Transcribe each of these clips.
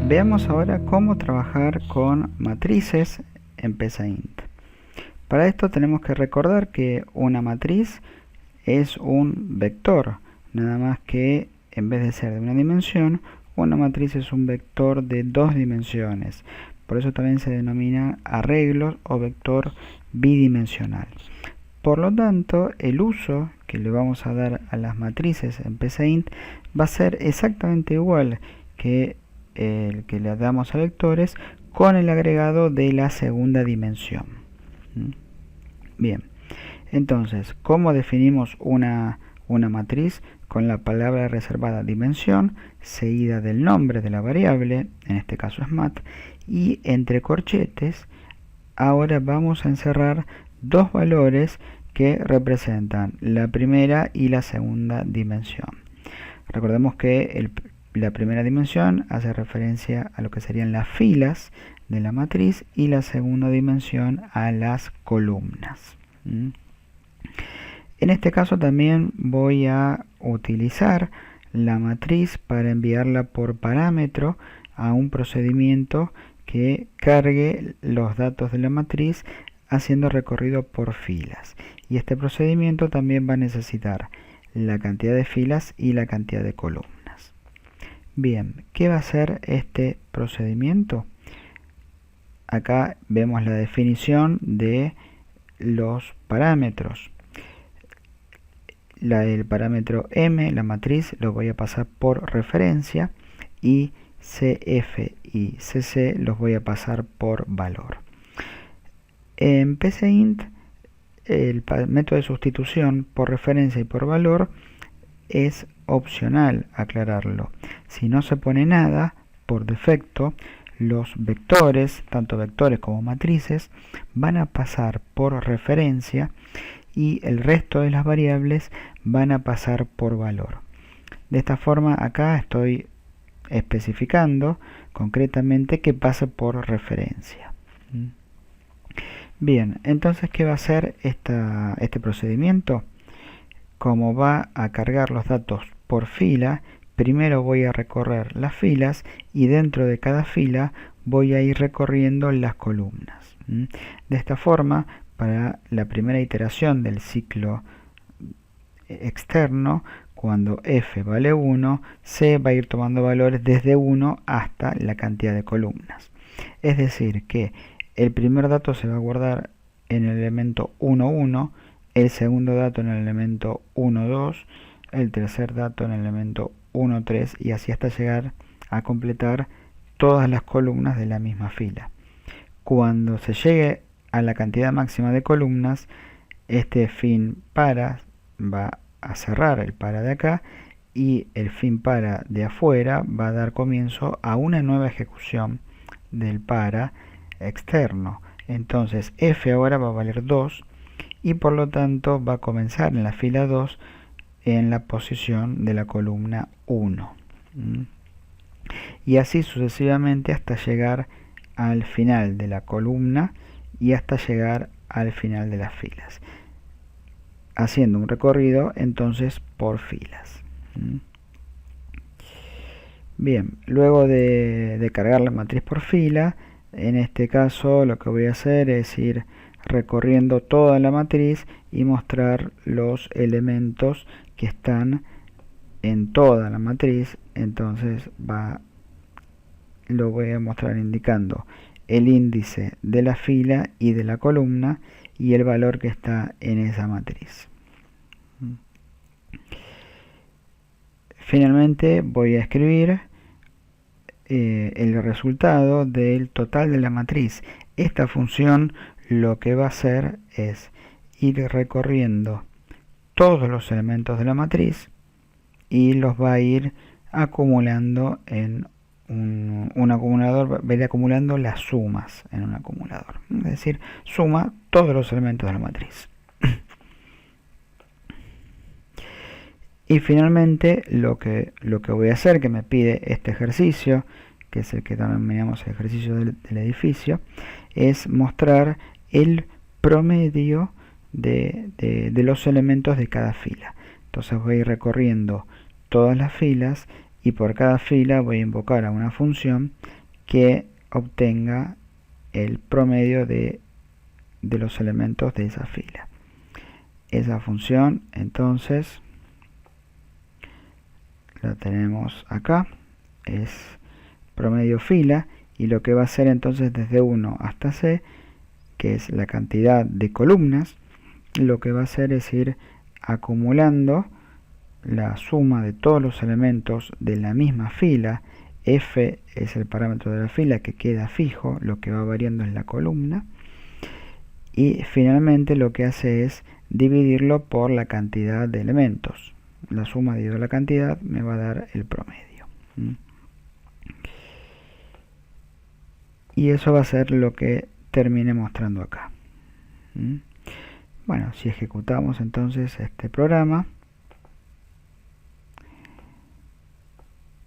Veamos ahora cómo trabajar con matrices en PSAINT. Para esto tenemos que recordar que una matriz es un vector, nada más que en vez de ser de una dimensión, una matriz es un vector de dos dimensiones. Por eso también se denomina arreglos o vector bidimensional. Por lo tanto, el uso que le vamos a dar a las matrices en PSAINT va a ser exactamente igual que el que le damos a vectores, con el agregado de la segunda dimensión. Bien, entonces, ¿cómo definimos una matriz? Con la palabra reservada dimensión, seguida del nombre de la variable, en este caso es mat, y entre corchetes, ahora vamos a encerrar dos valores que representan la primera y la segunda dimensión. Recordemos que la primera dimensión hace referencia a lo que serían las filas de la matriz y la segunda dimensión a las columnas. En este caso también voy a utilizar la matriz para enviarla por parámetro a un procedimiento que cargue los datos de la matriz haciendo recorrido por filas. Y este procedimiento también va a necesitar la cantidad de filas y la cantidad de columnas. Bien, ¿qué va a hacer este procedimiento? Acá vemos la definición de los parámetros. El parámetro m, la matriz, lo voy a pasar por referencia, y cf y cc los voy a pasar por valor. En PSAINT, el método de sustitución por referencia y por valor es opcional aclararlo. Si no se pone nada, por defecto, los vectores, tanto vectores como matrices, van a pasar por referencia y el resto de las variables van a pasar por valor. De esta forma, acá estoy especificando concretamente que pase por referencia. Bien, entonces, ¿qué va a hacer este procedimiento? Como va a cargar los datos por fila, primero voy a recorrer las filas y dentro de cada fila voy a ir recorriendo las columnas. De esta forma, para la primera iteración del ciclo externo, cuando f vale 1, c va a ir tomando valores desde 1 hasta la cantidad de columnas. Es decir, que el primer dato se va a guardar en el elemento 1, 1, el segundo dato en el elemento 1, 2, el tercer dato en el elemento 1, 3, y así hasta llegar a completar todas las columnas de la misma fila. Cuando se llegue a la cantidad máxima de columnas, este fin para va a cerrar el para de acá y el fin para de afuera va a dar comienzo a una nueva ejecución del para externo. Entonces f ahora va a valer 2 y por lo tanto va a comenzar en la fila 2 en la posición de la columna 1. Y así sucesivamente hasta llegar al final de la columna y hasta llegar al final de las filas, haciendo un recorrido entonces por filas. Bien, luego de cargar la matriz por fila, en este caso lo que voy a hacer es ir recorriendo toda la matriz y mostrar los elementos que están en toda la matriz. Entonces lo voy a mostrar indicando el índice de la fila y de la columna y el valor que está en esa matriz. Finalmente voy a escribir el resultado del total de la matriz. Esta función lo que va a hacer es ir recorriendo todos los elementos de la matriz y los va a ir acumulando en un acumulador, va a ir acumulando las sumas en un acumulador. Es decir, suma todos los elementos de la matriz. Y finalmente lo que voy a hacer, que me pide este ejercicio, que es el que denominamos el ejercicio del edificio, es mostrar el promedio de los elementos de cada fila. Entonces voy a ir recorriendo todas las filas y por cada fila voy a invocar a una función que obtenga el promedio de los elementos de esa fila. Esa función entonces la tenemos acá, es promedio fila, y lo que va a hacer entonces desde 1 hasta c, que es la cantidad de columnas, lo que va a hacer es ir acumulando la suma de todos los elementos de la misma fila. F es el parámetro de la fila que queda fijo, lo que va variando es la columna, y finalmente lo que hace es dividirlo por la cantidad de elementos. La suma dividido la cantidad me va a dar el promedio. Y eso va a ser lo que termine mostrando acá. Bueno, si ejecutamos entonces este programa,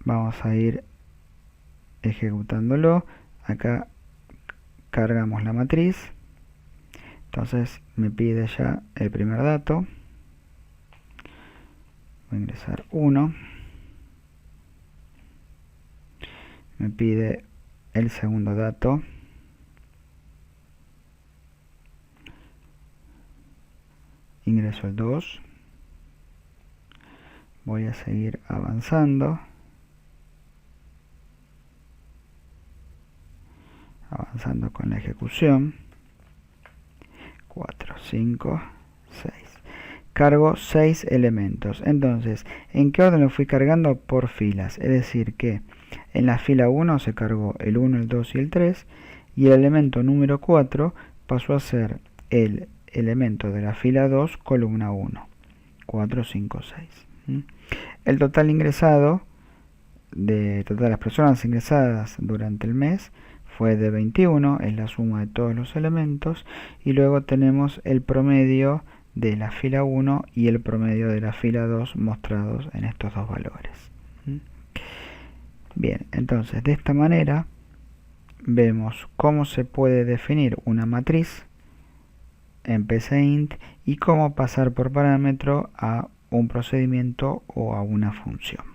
vamos a ir ejecutándolo. Acá cargamos la matriz, entonces me pide ya el primer dato. Voy a ingresar 1, me pide el segundo dato, ingreso el 2, voy a seguir avanzando con la ejecución. 4, 5, 6. Cargo 6 elementos. Entonces, ¿en qué orden lo fui cargando? Por filas. Es decir que en la fila 1 se cargó el 1, el 2 y el 3. Y el elemento número 4 pasó a ser el elemento de la fila 2, columna 1. 4, 5, 6. El total ingresado, de todas las personas ingresadas durante el mes, fue de 21, es la suma de todos los elementos, y luego tenemos el promedio de la fila 1 y el promedio de la fila 2 mostrados en estos dos valores. Bien, entonces de esta manera vemos cómo se puede definir una matriz en PCInt y cómo pasar por parámetro a un procedimiento o a una función.